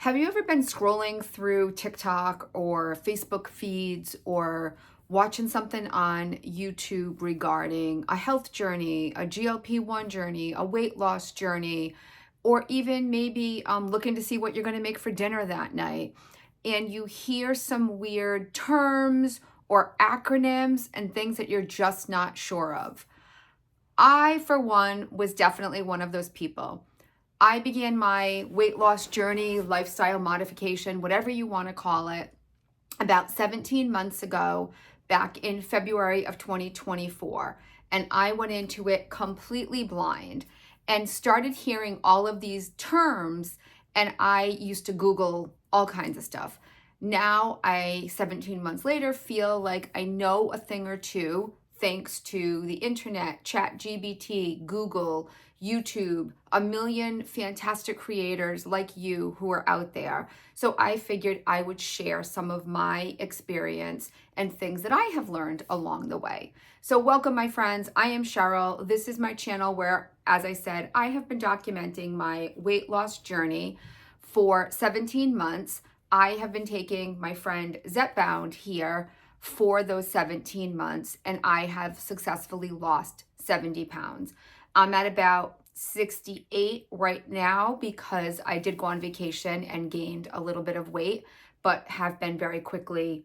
Have you ever been scrolling through TikTok or Facebook feeds or watching something on YouTube regarding a health journey, a GLP-1 journey, a weight loss journey, or even maybe looking to see what you're going to make for dinner that night? And you hear some weird terms or acronyms and things that you're just not sure of. I, for one, was definitely one of those people. I began my weight loss journey, lifestyle modification, whatever you want to call it, about 17 months ago, back in February of 2024. And I went into it completely blind and started hearing all of these terms. And I used to Google all kinds of stuff. Now, 17 months later, feel like I know a thing or two thanks to the internet, ChatGPT, Google, YouTube, a million fantastic creators like you who are out there. So I figured I would share some of my experience and things that I have learned along the way. So welcome, my friends. I am Cheryl. This is my channel where, as I said, I have been documenting my weight loss journey for 17 months. I have been taking my friend Zepbound here for those 17 months, and I have successfully lost 70 pounds. I'm at about 68 right now because I did go on vacation and gained a little bit of weight, but have been very quickly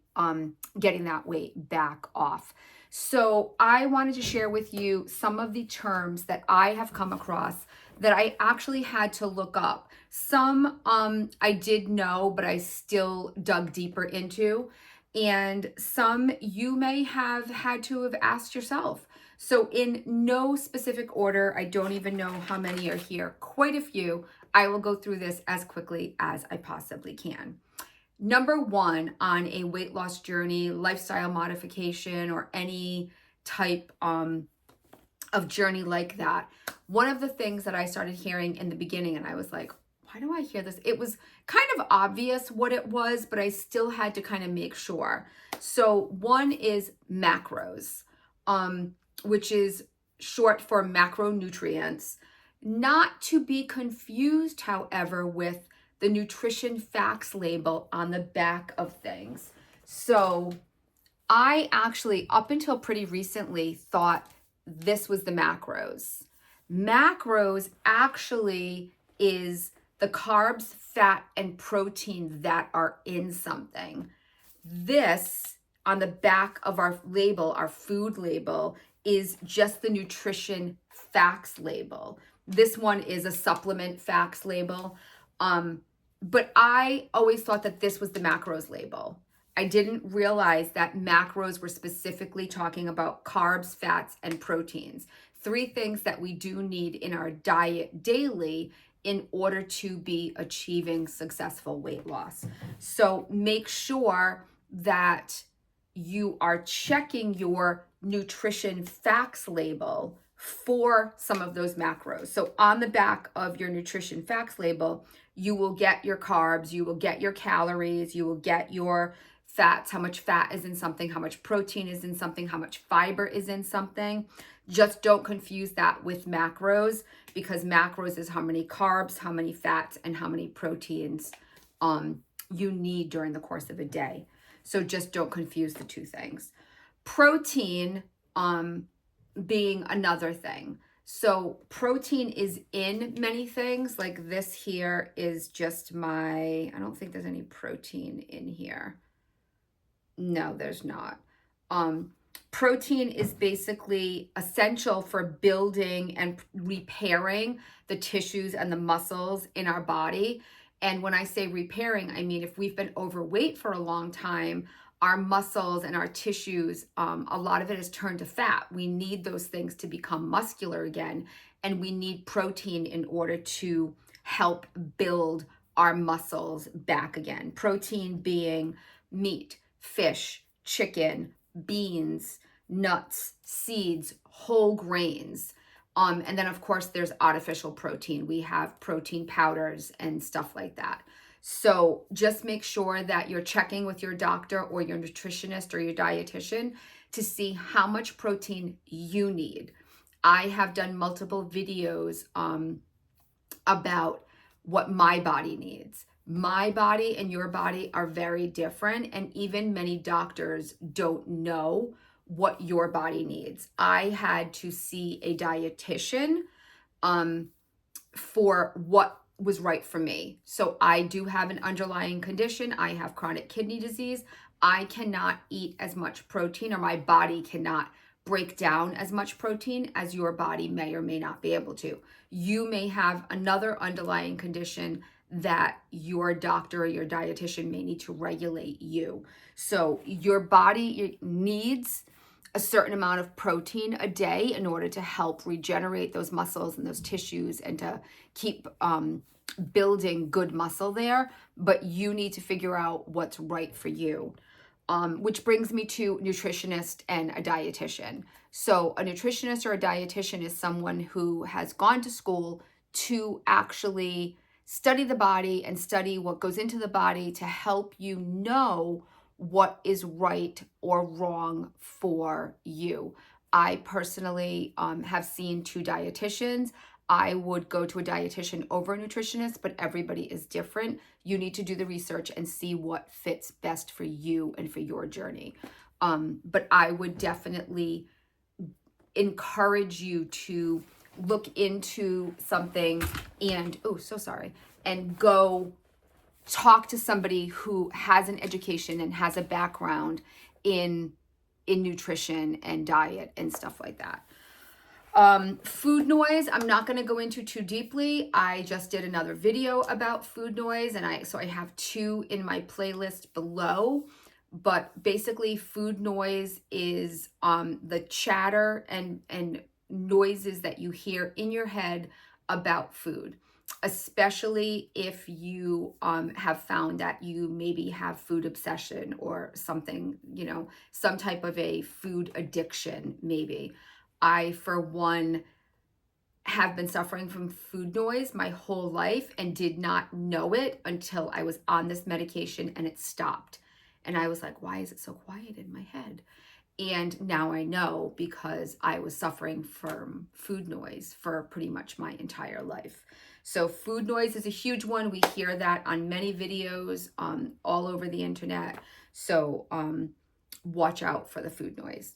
getting that weight back off. So I wanted to share with you some of the terms that I have come across that I actually had to look up. Some I did know, but I still dug deeper into. And some you may have had to have asked yourself. So in no specific order, I don't even know how many are here, quite a few. I will go through this as quickly as I possibly can. Number one on a weight loss journey, lifestyle modification, or any type of journey like that, one of the things that I started hearing in the beginning, and I was like, why do I hear this? It was kind of obvious what it was, but I still had to kind of make sure. So one is macros, which is short for macronutrients, not to be confused, however, with the nutrition facts label on the back of things. So I actually, up until pretty recently, thought this was the macros. Macros actually is the carbs, fat, and protein that are in something. This, on the back of our label, our food label, is just the nutrition facts label. This one is a supplement facts label. But I always thought that this was the macros label. I didn't realize that macros were specifically talking about carbs, fats, and proteins. 3 things that we do need in our diet daily in order to be achieving successful weight loss. So make sure that you are checking your nutrition facts label for some of those macros. So on the back of your nutrition facts label, you will get your carbs, you will get your calories, you will get your fats, how much fat is in something, how much protein is in something, how much fiber is in something. Just don't confuse that with macros, because macros is how many carbs, how many fats, and how many proteins you need during the course of a day. So just don't confuse the 2 things. Protein being another thing. So protein is in many things. Like this here is just I don't think there's any protein in here. No, there's not. Protein is basically essential for building and repairing the tissues and the muscles in our body. And when I say repairing, I mean, if we've been overweight for a long time, our muscles and our tissues, a lot of it is turned to fat. We need those things to become muscular again. And we need protein in order to help build our muscles back again. Protein being meat, fish, chicken, beans, nuts, seeds, whole grains. And then, of course, there's artificial protein. We have protein powders and stuff like that. So just make sure that you're checking with your doctor or your nutritionist or your dietitian to see how much protein you need. I have done multiple videos about what my body needs. My body and your body are very different, and even many doctors don't know what your body needs. I had to see a dietitian for what was right for me. So I do have an underlying condition. I have chronic kidney disease. I cannot eat as much protein, or my body cannot break down as much protein as your body may or may not be able to. You may have another underlying condition that your doctor or your dietitian may need to regulate you. So your body needs a certain amount of protein a day in order to help regenerate those muscles and those tissues and to keep building good muscle there. But you need to figure out what's right for you. Which brings me to nutritionist and a dietitian. So a nutritionist or a dietitian is someone who has gone to school to actually study the body and study what goes into the body to help you know what is right or wrong for you. I personally have seen 2 dietitians. I would go to a dietitian over a nutritionist, but everybody is different. You need to do the research and see what fits best for you and for your journey. But I would definitely encourage you to look into something and, and go talk to somebody who has an education and has a background in nutrition and diet and stuff like that. Food noise, I'm not going to go into too deeply. I just did another video about food noise, and I have 2 in my playlist below. But basically, food noise is the chatter and noises that you hear in your head about food, especially if you have found that you maybe have food obsession or something, some type of a food addiction, maybe. I, for one, have been suffering from food noise my whole life and did not know it until I was on this medication and it stopped. And I was like, why is it so quiet in my head? And now I know, because I was suffering from food noise for pretty much my entire life. So food noise is a huge one. We hear that on many videos all over the internet. So watch out for the food noise.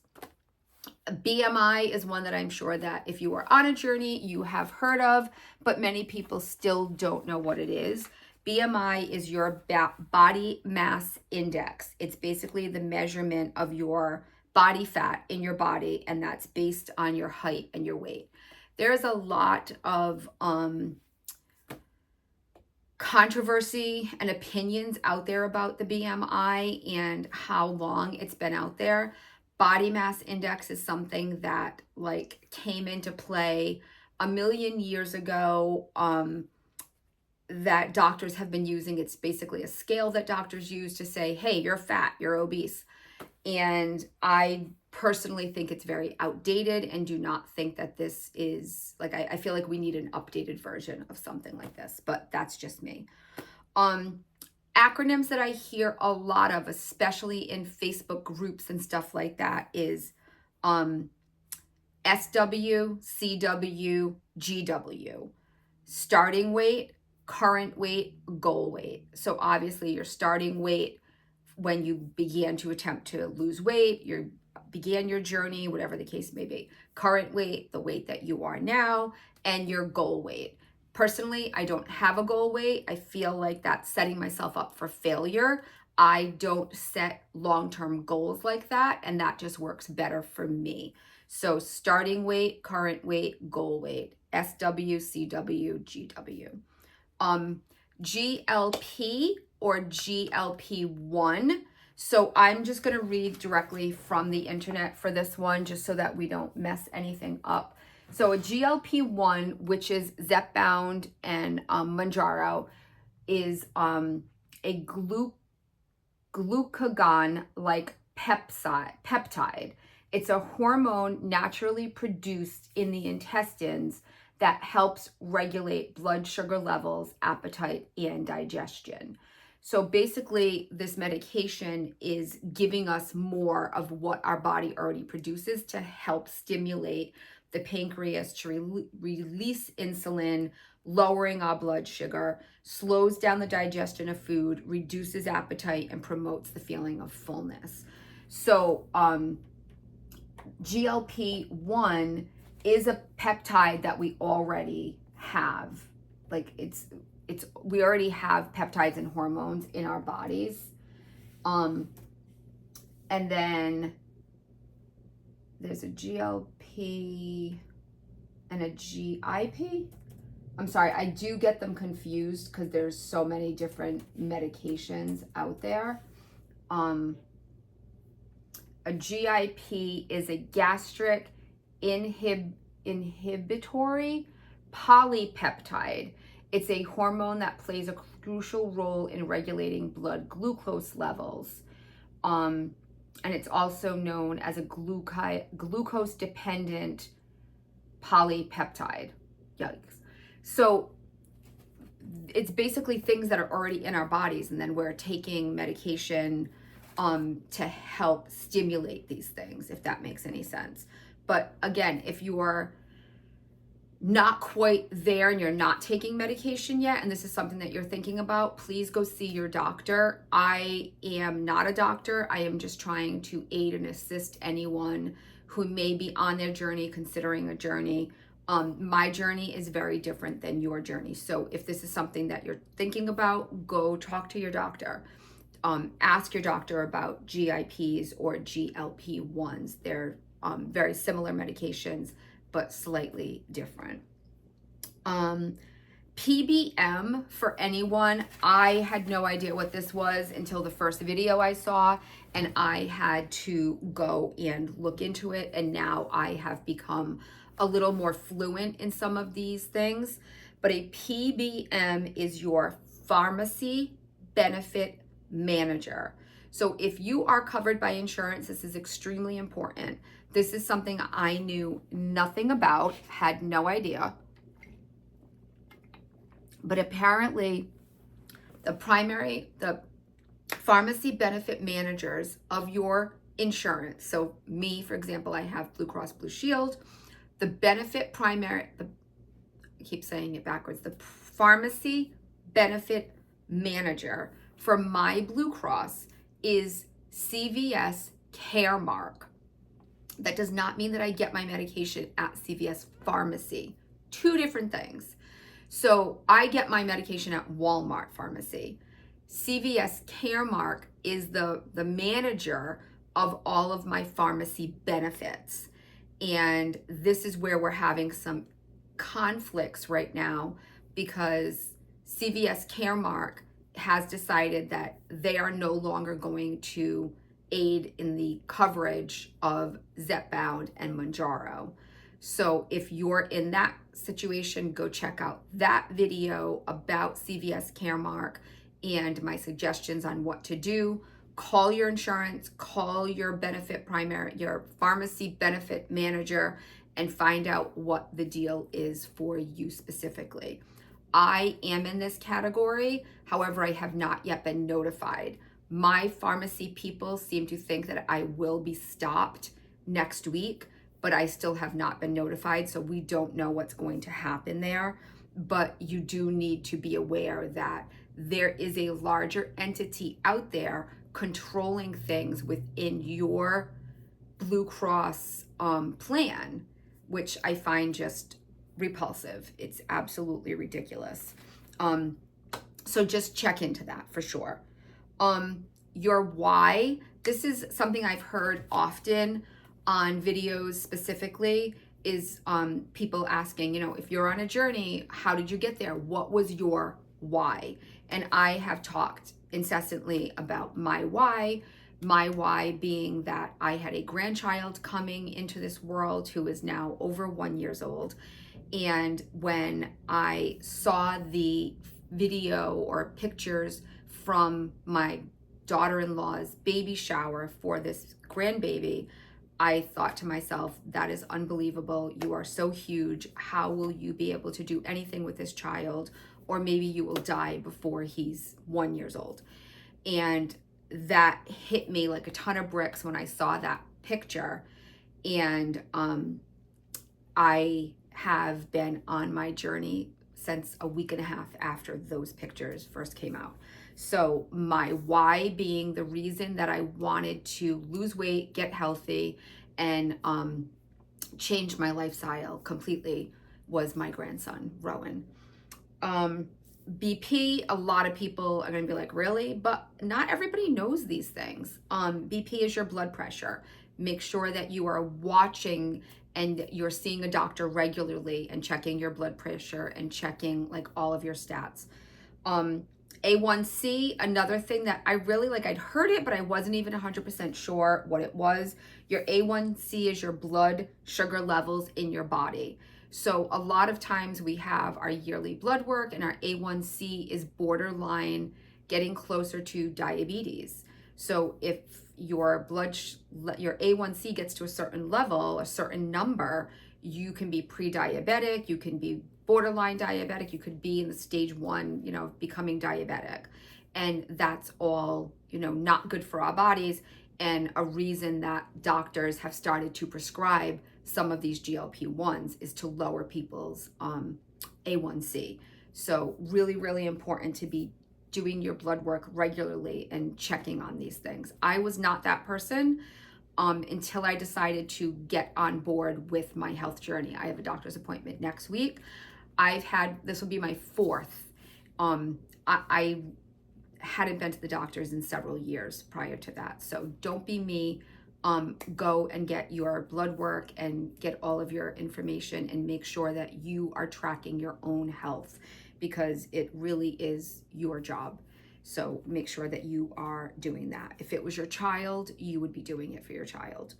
BMI is one that I'm sure that if you are on a journey, you have heard of, but many people still don't know what it is. BMI is your body mass index. It's basically the measurement of your body fat in your body, and that's based on your height and your weight. There's a lot of controversy and opinions out there about the BMI and how long it's been out there. Body mass index is something that came into play a million years ago, that doctors have been using. It's basically a scale that doctors use to say, hey, you're fat, you're obese. And I personally think it's very outdated and do not think that this is, I feel like we need an updated version of something like this, but that's just me. Acronyms that I hear a lot of, especially in Facebook groups and stuff like that, is SW, CW, GW. Starting weight, current weight, goal weight. So obviously your starting weight when you began to attempt to lose weight, you began your journey, whatever the case may be. Current weight, the weight that you are now, and your goal weight. Personally, I don't have a goal weight. I feel like that's setting myself up for failure. I don't set long-term goals like that, and that just works better for me. So starting weight, current weight, goal weight, SW, CW, GW. GLP or GLP-1. So I'm just going to read directly from the internet for this one, just so that we don't mess anything up. So a GLP-1, which is Zepbound and Mounjaro, is a glucagon-like peptide. It's a hormone naturally produced in the intestines that helps regulate blood sugar levels, appetite, and digestion. So basically, this medication is giving us more of what our body already produces to help stimulate the pancreas to release insulin, lowering our blood sugar, slows down the digestion of food, reduces appetite, and promotes the feeling of fullness. So GLP-1 is a peptide that we already have. Like we already have peptides and hormones in our bodies. And then there's a GLP and a GIP. I'm sorry, I do get them confused because there's so many different medications out there. A GIP is a gastric inhibitory polypeptide. It's a hormone that plays a crucial role in regulating blood glucose levels. And it's also known as a glucose-dependent polypeptide. Yikes. So it's basically things that are already in our bodies, and then we're taking medication to help stimulate these things, if that makes any sense. But again, if you are not quite there and you're not taking medication yet, and this is something that you're thinking about, please go see your doctor. I am not a doctor. I am just trying to aid and assist anyone who may be on their journey, considering a journey. My journey is very different than your journey. So if this is something that you're thinking about, go talk to your doctor. Ask your doctor about GIPs or GLP-1s. They're very similar medications, but slightly different. PBM, for anyone, I had no idea what this was until the first video I saw, and I had to go and look into it, and now I have become a little more fluent in some of these things. But a PBM is your pharmacy benefit manager. So if you are covered by insurance, this is extremely important. This is something I knew nothing about, had no idea. But apparently the pharmacy benefit managers of your insurance, so me, for example, I have Blue Cross Blue Shield, the pharmacy benefit manager for my Blue Cross is CVS Caremark. That does not mean that I get my medication at CVS Pharmacy. Two different things. So I get my medication at Walmart Pharmacy. CVS Caremark is the manager of all of my pharmacy benefits. And this is where we're having some conflicts right now, because CVS Caremark has decided that they are no longer going to aid in the coverage of Zepbound and Mounjaro. So if you're in that situation, go check out that video about CVS Caremark and my suggestions on what to do. Call your insurance, call your your pharmacy benefit manager, and find out what the deal is for you specifically. I am in this category. However, I have not yet been notified. My pharmacy people seem to think that I will be stopped next week, but I still have not been notified, so we don't know what's going to happen there. But you do need to be aware that there is a larger entity out there controlling things within your Blue Cross plan, which I find just repulsive. It's absolutely ridiculous. So just check into that for sure. Your why, this is something I've heard often on videos specifically, is people asking, if you're on a journey, how did you get there? What was your why? And I have talked incessantly about my why being that I had a grandchild coming into this world who is now over 1 year old. And when I saw the video or pictures from my daughter-in-law's baby shower for this grandbaby, I thought to myself, that is unbelievable. You are so huge. How will you be able to do anything with this child? Or maybe you will die before he's 1 year old. And that hit me like a ton of bricks when I saw that picture. And I have been on my journey since a week and a half after those pictures first came out. So my why being the reason that I wanted to lose weight, get healthy, and change my lifestyle completely was my grandson, Rowan. BP, a lot of people are going to be like, really? But not everybody knows these things. BP is your blood pressure. Make sure that you are watching and you're seeing a doctor regularly and checking your blood pressure and checking like all of your stats. A1C, another thing that I really like, I'd heard it, but I wasn't even 100% sure what it was. Your A1C is your blood sugar levels in your body. So a lot of times we have our yearly blood work and our A1C is borderline getting closer to diabetes. So if your your A1C gets to a certain level, a certain number, you can be pre-diabetic, you can be borderline diabetic, you could be in the stage 1, becoming diabetic. And that's all, not good for our bodies, and a reason that doctors have started to prescribe some of these GLP-1s is to lower people's A1C. So really, really important to be doing your blood work regularly and checking on these things. I was not that person until I decided to get on board with my health journey. I have a doctor's appointment next week. This will be my 4th. I hadn't been to the doctors in several years prior to that. So don't be me. Go and get your blood work and get all of your information and make sure that you are tracking your own health, because it really is your job. So make sure that you are doing that. If it was your child, you would be doing it for your child.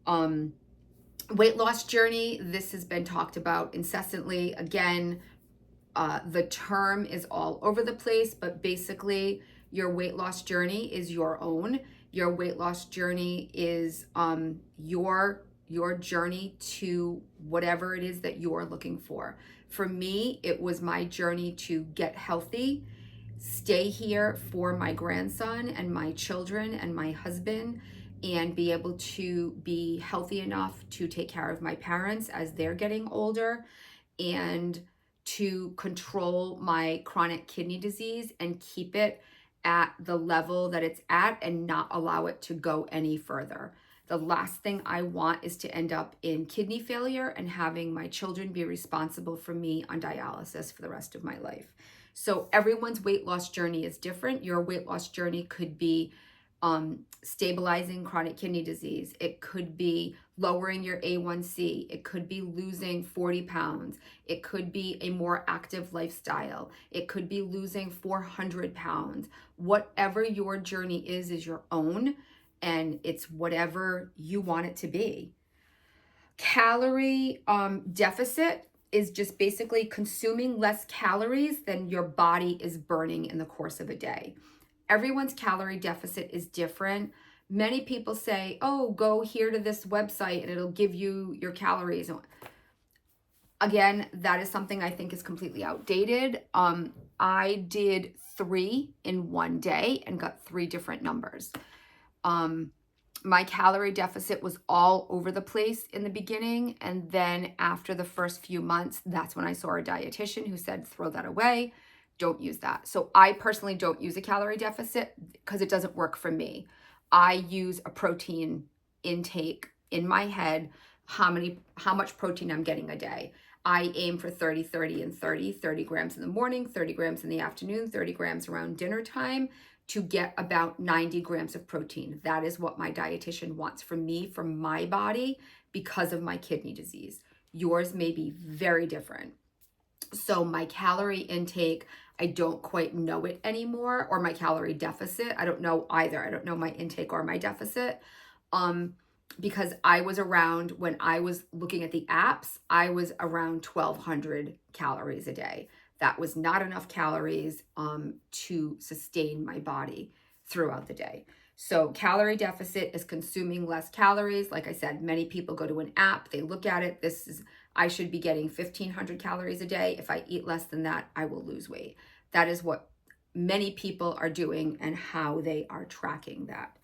Weight loss journey, this has been talked about incessantly. Again, the term is all over the place, but basically your weight loss journey is your own. Your weight loss journey is your journey to whatever it is that you're looking for. For me, it was my journey to get healthy, stay here for my grandson and my children and my husband, and be able to be healthy enough to take care of my parents as they're getting older, and to control my chronic kidney disease and keep it at the level that it's at and not allow it to go any further. The last thing I want is to end up in kidney failure and having my children be responsible for me on dialysis for the rest of my life. So everyone's weight loss journey is different. Your weight loss journey could be stabilizing chronic kidney disease. It could be lowering your A1C. It could be losing 40 pounds. It could be a more active lifestyle. It could be losing 400 pounds. Whatever your journey is your own, and it's whatever you want it to be. Calorie deficit is just basically consuming less calories than your body is burning in the course of a day. Everyone's calorie deficit is different. Many people say, oh, go here to this website and it'll give you your calories. Again, that is something I think is completely outdated. I did 3 in one day and got 3 different numbers. My calorie deficit was all over the place in the beginning. And then after the first few months, that's when I saw a dietitian who said, throw that away. Don't use that. So I personally don't use a calorie deficit because it doesn't work for me. I use a protein intake in my head, how much protein I'm getting a day. I aim for 30, 30, and 30 grams in the morning, 30 grams in the afternoon, 30 grams around dinner time to get about 90 grams of protein. That is what my dietitian wants from me, from my body, because of my kidney disease. Yours may be very different. So my calorie intake, I don't quite know it anymore, or my calorie deficit. I don't know either. I don't know my intake or my deficit. Because I was around, when I was looking at the apps, I was around 1,200 calories a day. That was not enough calories to sustain my body throughout the day. So calorie deficit is consuming less calories. Like I said, many people go to an app, they look at it. I should be getting 1,500 calories a day. If I eat less than that, I will lose weight. That is what many people are doing and how they are tracking that.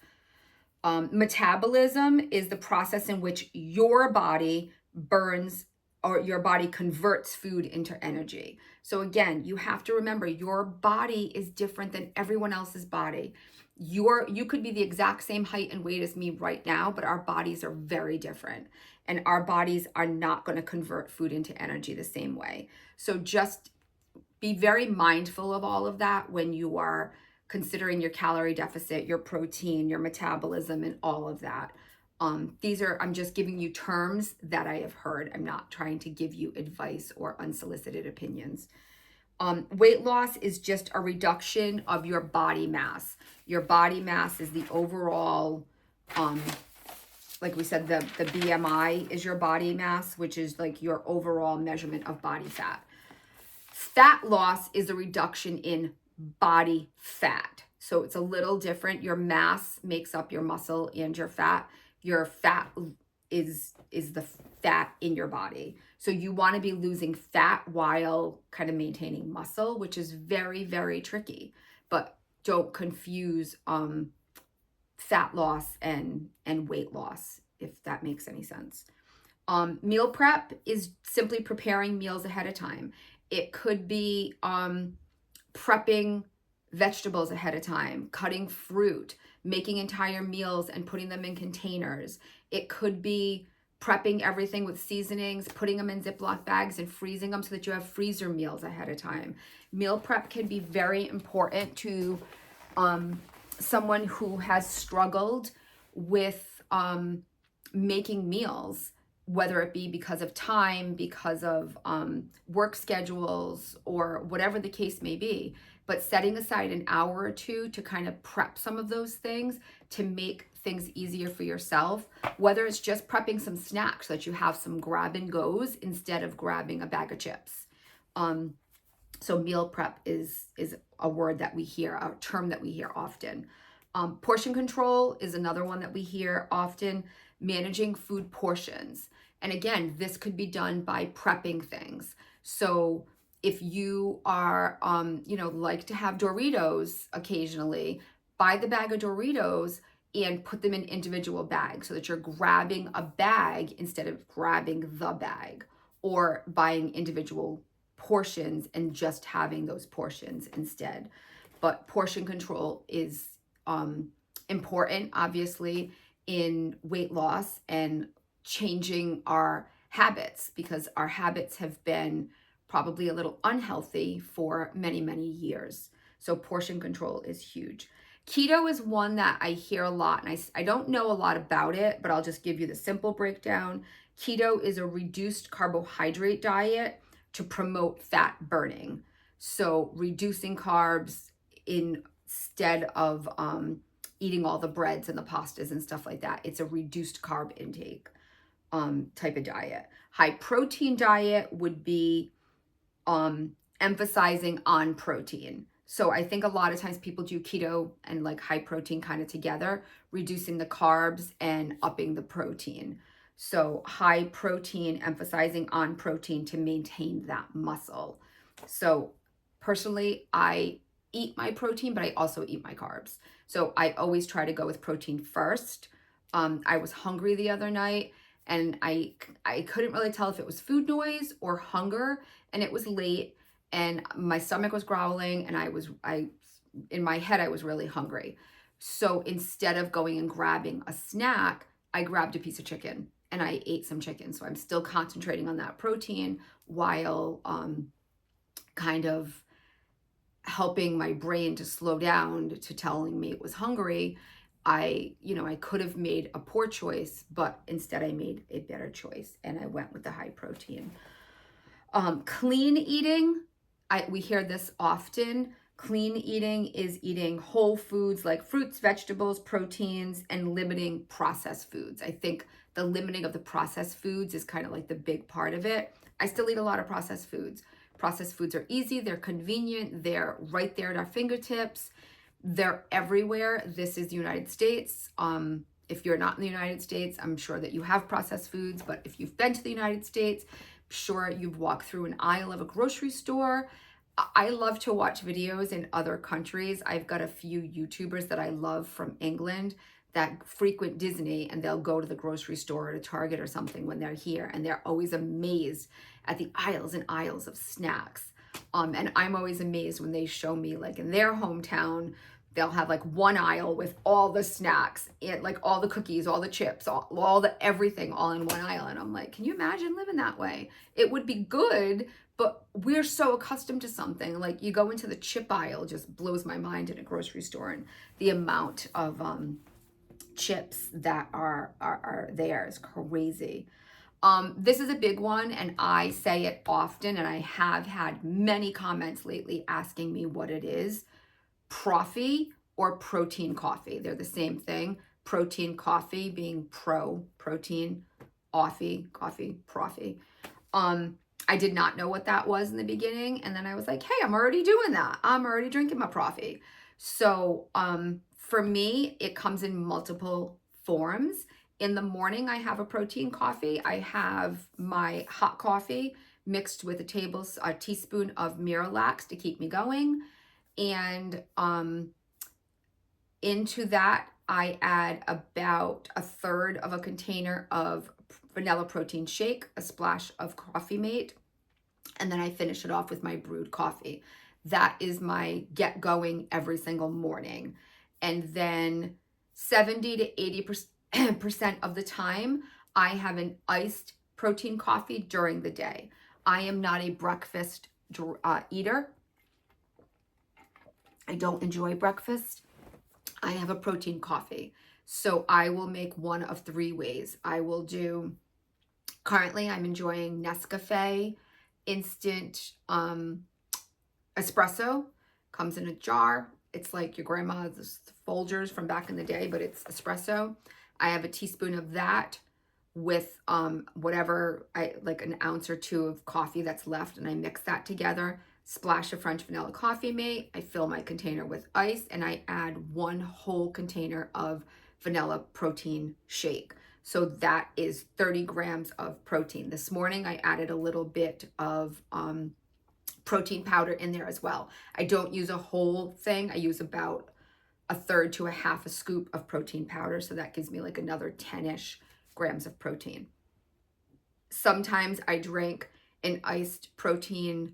Metabolism is the process in which your body burns or your body converts food into energy. So again, you have to remember your body is different than everyone else's body. You could be the exact same height and weight as me right now, but our bodies are very different. And our bodies are not going to convert food into energy the same way. So just be very mindful of all of that when you are considering your calorie deficit, your protein, your metabolism, and all of that. I'm just giving you terms that I have heard. I'm not trying to give you advice or unsolicited opinions. Weight loss is just a reduction of your body mass. Your body mass is the overall, like we said, the BMI is your body mass, which is like your overall measurement of body fat. Fat loss is a reduction in body fat. So it's a little different. Your mass makes up your muscle and your fat. Your fat is the fat in your body. So you want to be losing fat while kind of maintaining muscle, which is very, very tricky. But don't confuse fat loss and weight loss, if that makes any sense. Meal prep is simply preparing meals ahead of time. It could be prepping vegetables ahead of time, cutting fruit, making entire meals and putting them in containers. It could be prepping everything with seasonings, putting them in Ziploc bags and freezing them so that you have freezer meals ahead of time. Meal prep can be very important to someone who has struggled with making meals, whether it be because of time, because of work schedules, or whatever the case may be. But setting aside an hour or two to kind of prep some of those things to make things easier for yourself, whether it's just prepping some snacks so that you have some grab and goes instead of grabbing a bag of chips. So meal prep is a word that we hear, a term that we hear often. Portion control is another one that we hear often, managing food portions. And again, this could be done by prepping things. So if you are, like to have Doritos occasionally, buy the bag of Doritos and put them in individual bags so that you're grabbing a bag instead of grabbing the bag, or buying individual portions and just having those portions instead. But portion control is important, obviously, in weight loss and changing our habits, because our habits have been probably a little unhealthy for many, many years. So portion control is huge. Keto is one that I hear a lot, and I don't know a lot about it, but I'll just give you the simple breakdown. Keto is a reduced carbohydrate diet to promote fat burning. So reducing carbs instead of eating all the breads and the pastas and stuff like that. It's a reduced carb intake type of diet. High protein diet would be emphasizing on protein. So I think a lot of times people do keto and like high protein kind of together, reducing the carbs and upping the protein. So high protein, emphasizing on protein to maintain that muscle. So personally, I eat my protein, but I also eat my carbs. So I always try to go with protein first. I was hungry the other night, and I couldn't really tell if it was food noise or hunger, and it was late and my stomach was growling, and in my head I was really hungry. So instead of going and grabbing a snack, I grabbed a piece of chicken and I ate some chicken. So I'm still concentrating on that protein while kind of helping my brain to slow down to telling me it was hungry. I could have made a poor choice, but instead I made a better choice and I went with the high protein. Clean eating, we hear this often. Clean eating is eating whole foods like fruits, vegetables, proteins, and limiting processed foods. I think the limiting of the processed foods is kind of like the big part of it. I still eat a lot of processed foods. Processed foods are easy, they're convenient, they're right there at our fingertips. They're everywhere. This is the United States. If you're not in the United States, I'm sure that you have processed foods, but if you've been to the United States, I'm sure you've walked through an aisle of a grocery store. I love to watch videos in other countries. I've got a few YouTubers that I love from England that frequent Disney, and they'll go to the grocery store or to Target or something when they're here, and they're always amazed at the aisles and aisles of snacks. And I'm always amazed when they show me, like in their hometown, they'll have like one aisle with all the snacks, and like all the cookies, all the chips, all the everything all in one aisle. And I'm like, can you imagine living that way? It would be good, but we're so accustomed to something. Like you go into the chip aisle, just blows my mind in a grocery store, and the amount of chips that are there is crazy. This is a big one, and I say it often, and I have had many comments lately asking me what it is. Proffee or protein coffee. They're the same thing. Protein coffee being protein, coffee, proffee. I did not know what that was in the beginning, and then I was like, hey, I'm already doing that. I'm already drinking my proffee. So for me, it comes in multiple forms. In the morning, I have a protein coffee. I have my hot coffee mixed with a teaspoon of Miralax to keep me going. And into that, I add about a third of a container of vanilla protein shake, a splash of Coffee Mate, and then I finish it off with my brewed coffee. That is my get going every single morning. And then 70 to 80% of the time, I have an iced protein coffee during the day. I am not a breakfast eater. I don't enjoy breakfast. I have a protein coffee. So I will make one of three ways. I will do, currently I'm enjoying Nescafe instant espresso. Comes in a jar. It's like your grandma's Folgers from back in the day, but it's espresso. I have a teaspoon of that with whatever, like an ounce or two of coffee that's left, and I mix that together. Splash of French vanilla Coffee Mate. I fill my container with ice, and I add one whole container of vanilla protein shake. So that is 30 grams of protein. This morning, I added a little bit of protein powder in there as well. I don't use a whole thing. I use about a third to a half a scoop of protein powder. So that gives me like another 10-ish grams of protein. Sometimes I drink an iced protein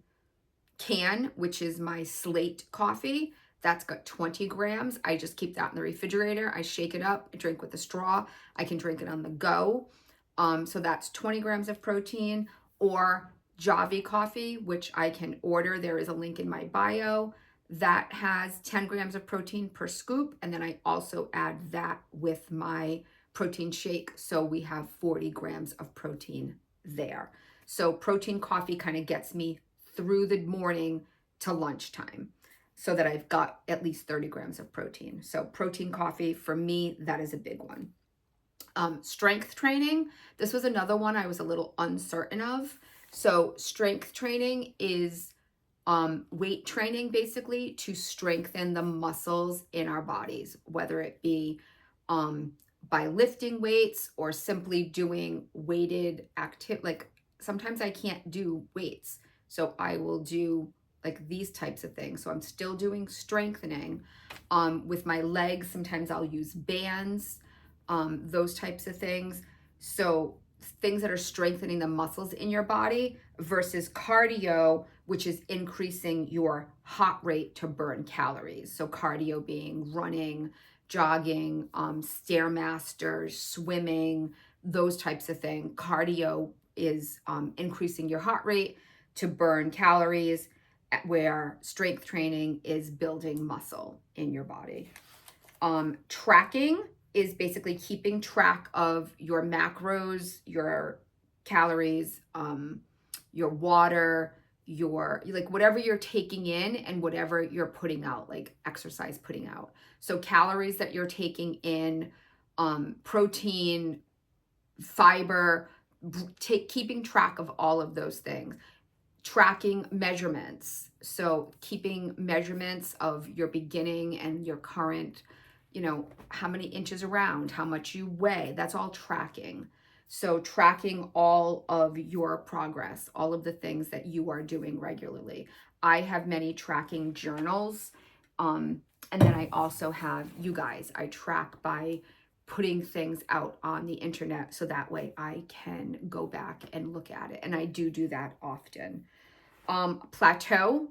can, which is my Slate coffee. That's got 20 grams. I just keep that in the refrigerator. I shake it up, I drink with a straw. I can drink it on the go. So that's 20 grams of protein. Or Javvy coffee, which I can order. There is a link in my bio. That has 10 grams of protein per scoop. And then I also add that with my protein shake. So we have 40 grams of protein there. So protein coffee kind of gets me through the morning to lunchtime so that I've got at least 30 grams of protein. So protein coffee, for me, that is a big one. Strength training. This was another one I was a little uncertain of. So strength training is weight training, basically, to strengthen the muscles in our bodies, whether it be by lifting weights or simply doing weighted activity. Like sometimes I can't do weights, so I will do like these types of things. So I'm still doing strengthening. With my legs, sometimes I'll use bands, those types of things. So things that are strengthening the muscles in your body versus cardio, which is increasing your heart rate to burn calories. So cardio being running, jogging, Stairmasters, swimming, those types of things. Cardio is increasing your heart rate to burn calories, where strength training is building muscle in your body. Tracking is basically keeping track of your macros, your calories, your water, your like whatever you're taking in and whatever you're putting out, like exercise putting out. So calories that you're taking in, protein, fiber, keeping track of all of those things. Tracking measurements. So keeping measurements of your beginning and your current, how many inches around, how much you weigh, that's all tracking. So tracking all of your progress, all of the things that you are doing regularly. I have many tracking journals. And then I also have, you guys, I track by putting things out on the internet so that way I can go back and look at it. And I do that often. Plateau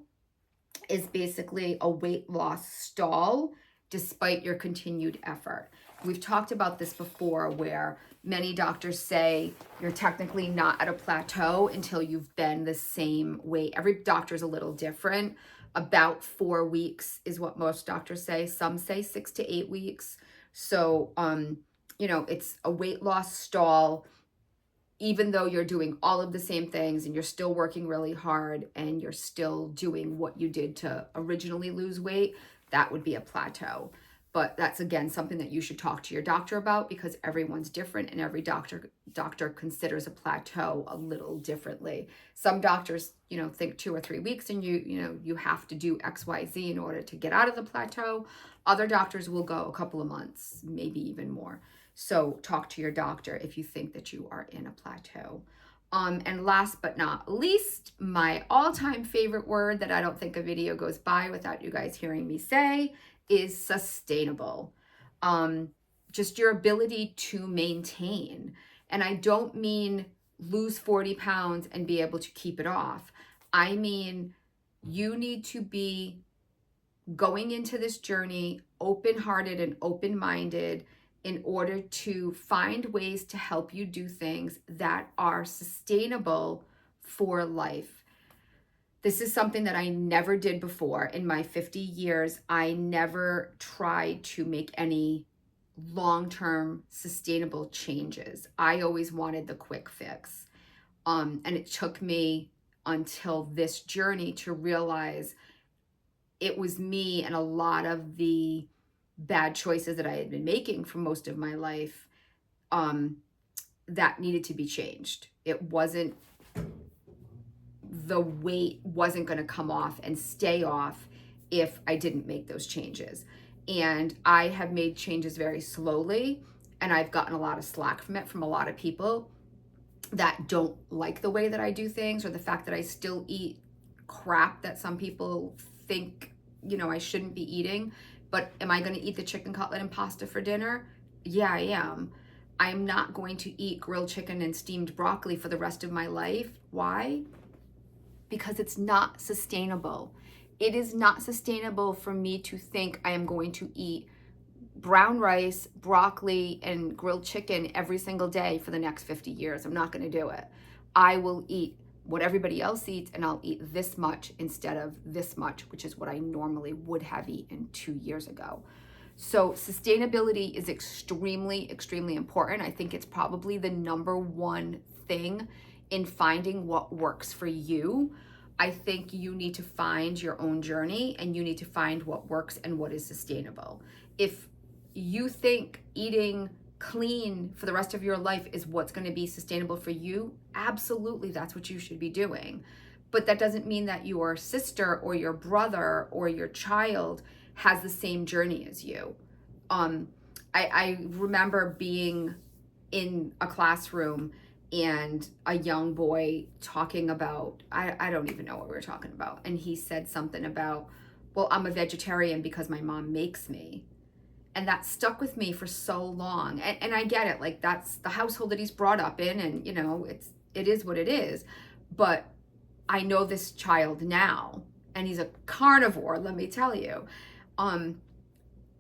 is basically a weight loss stall despite your continued effort. We've talked about this before where many doctors say you're technically not at a plateau until you've been the same weight. Every doctor is a little different. About 4 weeks is what most doctors say. Some say 6 to 8 weeks. So, it's a weight loss stall, even though you're doing all of the same things and you're still working really hard and you're still doing what you did to originally lose weight, that would be a plateau. But that's, again, something that you should talk to your doctor about because everyone's different and every doctor considers a plateau a little differently. Some doctors, think 2 or 3 weeks and you have to do X, Y, Z in order to get out of the plateau. Other doctors will go a couple of months, maybe even more. So talk to your doctor if you think that you are in a plateau. And last but not least, my all-time favorite word that I don't think a video goes by without you guys hearing me say is sustainable. Just your ability to maintain. And I don't mean lose 40 pounds and be able to keep it off. I mean, you need to be going into this journey open-hearted and open-minded in order to find ways to help you do things that are sustainable for life. This is something that I never did before. In my 50 years, I never tried to make any long-term sustainable changes. I always wanted the quick fix. And it took me until this journey to realize it was me and a lot of the bad choices that I had been making for most of my life that needed to be changed. It wasn't, the weight wasn't going to come off and stay off if I didn't make those changes. And I have made changes very slowly, and I've gotten a lot of slack from it from a lot of people that don't like the way that I do things, or the fact that I still eat crap that some people think, I shouldn't be eating. But am I going to eat the chicken cutlet and pasta for dinner? Yeah, I am. I'm not going to eat grilled chicken and steamed broccoli for the rest of my life. Why? Because it's not sustainable. It is not sustainable for me to think I am going to eat brown rice, broccoli, and grilled chicken every single day for the next 50 years. I'm not going to do it. I will eat what everybody else eats, and I'll eat this much instead of this much, which is what I normally would have eaten 2 years ago. So sustainability is extremely, extremely important. I think it's probably the number one thing in finding what works for you. I think you need to find your own journey, and you need to find what works and what is sustainable. If you think eating clean for the rest of your life is what's going to be sustainable for you, absolutely, that's what you should be doing. But that doesn't mean that your sister or your brother or your child has the same journey as you. I remember being in a classroom and a young boy talking about, I don't even know what we were talking about. And he said something about, well, I'm a vegetarian because my mom makes me. And that stuck with me for so long. And I get it, like that's the household that he's brought up in, and it is what it is. But I know this child now, and he's a carnivore, let me tell you.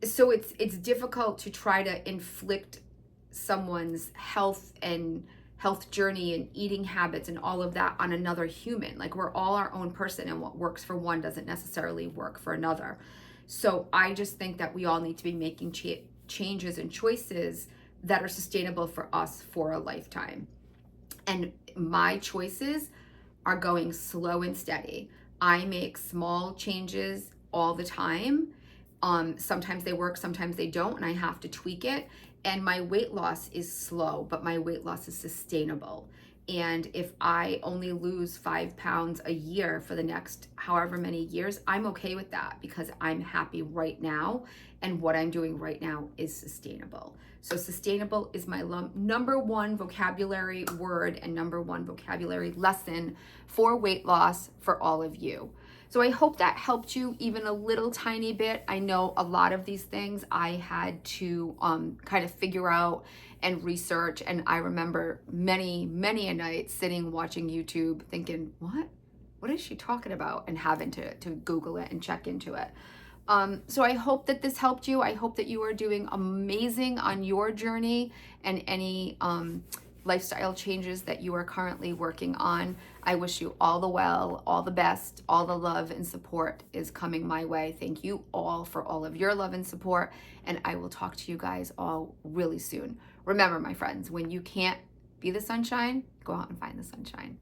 So it's difficult to try to inflict someone's health journey and eating habits and all of that on another human. Like, we're all our own person, and what works for one doesn't necessarily work for another. So I just think that we all need to be making changes and choices that are sustainable for us for a lifetime. And my choices are going slow and steady. I make small changes all the time. Sometimes they work, sometimes they don't, and I have to tweak it. And my weight loss is slow, but my weight loss is sustainable. And if I only lose 5 pounds a year for the next however many years, I'm okay with that because I'm happy right now. And what I'm doing right now is sustainable. So sustainable is my number one vocabulary word and number one vocabulary lesson for weight loss for all of you. So I hope that helped you even a little tiny bit. I know a lot of these things I had to kind of figure out and research. And I remember many a night sitting watching YouTube thinking, what is she talking about? And having to Google it and check into it. So I hope that this helped you. I hope that you are doing amazing on your journey and any lifestyle changes that you are currently working on. I wish you all the well, all the best, all the love and support is coming my way. Thank you all for all of your love and support, and I will talk to you guys all really soon. Remember, my friends, when you can't be the sunshine, go out and find the sunshine.